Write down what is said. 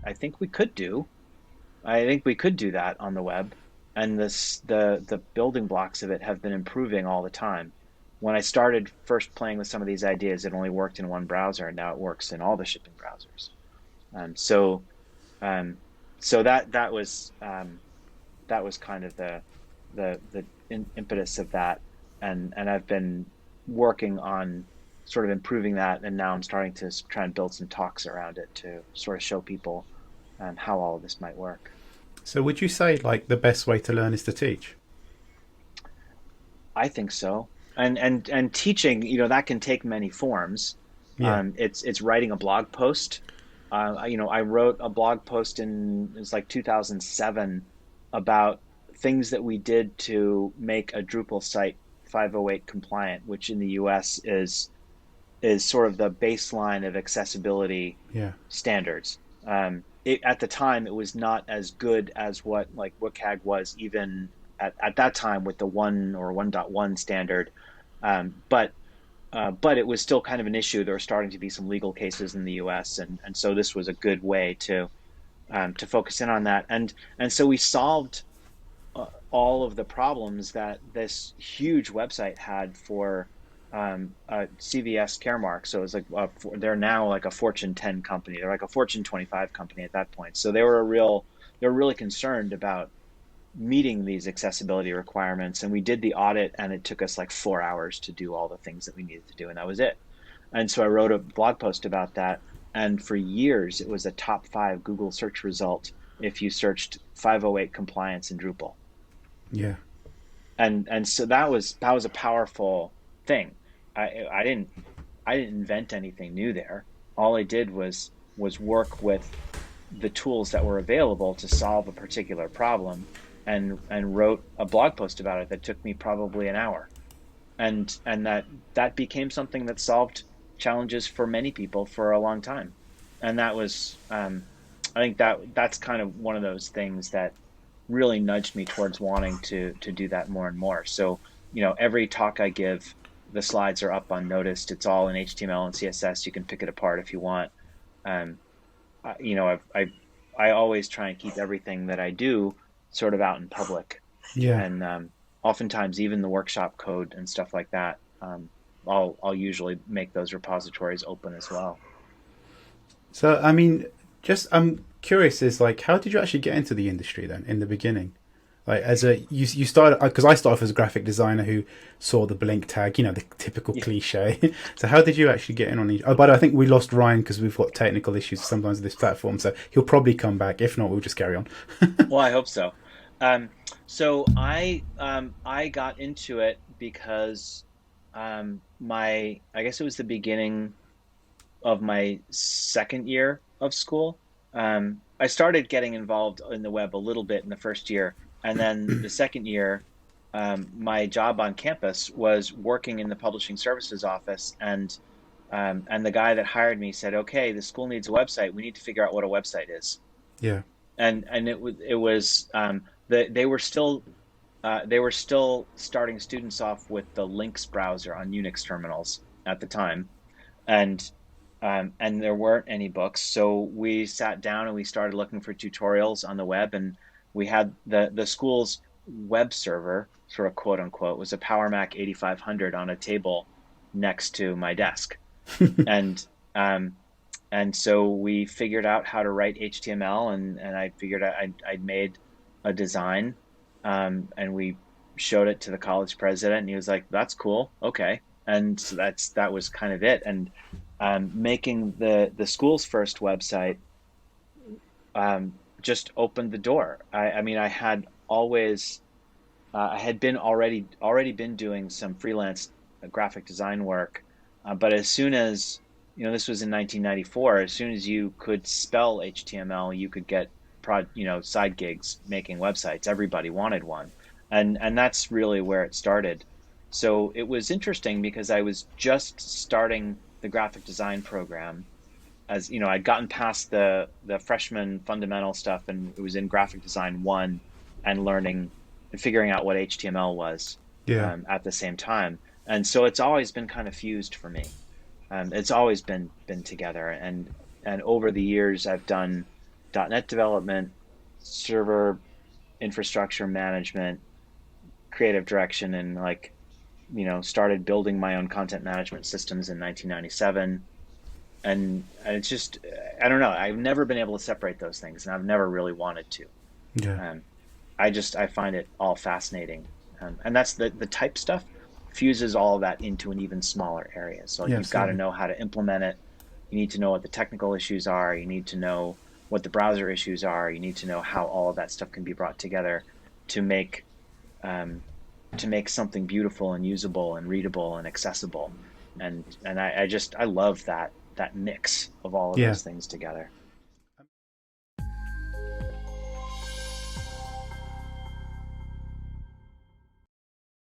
I think we could do. I think we could do that on the web, and the building blocks of it have been improving all the time. When I started first playing with some of these ideas, it only worked in one browser, and now it works in all the shipping browsers. Um, so um, so that was kind of the impetus of that, and I've been working on sort of improving that, and now I'm starting to try and build some talks around it to sort of show people how all of this might work. So would you say like the best way to learn is to teach? I think so. And teaching, that can take many forms. Yeah. It's writing a blog post. I wrote a blog post it was like 2007 about things that we did to make a Drupal site 508 compliant, which in the US is sort of the baseline of accessibility Yeah. standards. At the time, it was not as good as what like WCAG was even at that time with the 1 or 1.1 standard. But but it was still kind of an issue. There were starting to be some legal cases in the U.S. and so this was a good way to focus in on that. And so we solved all of the problems that this huge website had for CVS Caremark. So it's like they're now like a Fortune 10 company. They're like a Fortune 25 company at that point. So they were really concerned about meeting these accessibility requirements. And we did the audit, and it took us like 4 hours to do all the things that we needed to do, and that was it. And so I wrote a blog post about that. And for years, it was a top five Google search result if you searched 508 compliance in Drupal. Yeah. And so that was a powerful thing. I didn't invent anything new there. All I did was work with the tools that were available to solve a particular problem, and wrote a blog post about it that took me probably an hour. And that became something that solved challenges for many people for a long time. And that was I think that's kind of one of those things that really nudged me towards wanting to do that more and more. So, every talk I give, the slides are up on Noticed. It's all in HTML and CSS. You can pick it apart if you want. Um, you know, I always try and keep everything that I do sort of out in public, Yeah. and oftentimes even the workshop code and stuff like that. I'll usually make those repositories open as well. So I mean, just I'm curious. Is like, how did you actually get into the industry then in the beginning? Like, as a you started because I started off as a graphic designer who saw the blink tag, the typical Yeah. cliche. So how did you actually get in on the? Oh, but I think we lost Ryan because we've got technical issues sometimes with this platform. So he'll probably come back. If not, we'll just carry on. Well, I hope so. Um, so I got into it because my I guess it was the beginning of my second year of school. I started getting involved in the web a little bit in the first year, and then the second year, my job on campus was working in the publishing services office, and the guy that hired me said, "Okay, the school needs a website. We need to figure out what a website is." Yeah. And it was they were still starting students off with the Lynx browser on Unix terminals at the time, and and there weren't any books, so we sat down and we started looking for tutorials on the web, and we had the school's web server, sort of quote unquote, was a Power Mac 8500 on a table next to my desk, and um, and so we figured out how to write HTML, and I figured I'd made a design, and we showed it to the college president, and he was like, "That's cool, okay." And so that was kind of it. And making the school's first website just opened the door. I mean, I had been already been doing some freelance graphic design work, but as soon as this was in 1994. As soon as you could spell HTML, you could get side gigs making websites. Everybody wanted one, and that's really where it started. So it was interesting because I was just starting the graphic design program. As you know, I'd gotten past the freshman fundamental stuff, and it was in graphic design one, and learning and figuring out what HTML was Yeah. at the same time. And so it's always been kind of fused for me. It's always been together, and over the years I've done. .NET development, server infrastructure management, creative direction, and like started building my own content management systems in 1997. And it's just, I don't know, I've never been able to separate those things, and I've never really wanted to. Yeah. um, I find it all fascinating. And that's the type stuff fuses all of that into an even smaller area. So like Yeah, you've got to absolutely. know how to implement it. You need to know what the technical issues are. You need to know what the browser issues are. You need to know how all of that stuff can be brought together to make um, something beautiful and usable and readable and accessible. And I just I love that mix of all of Yeah. those things together.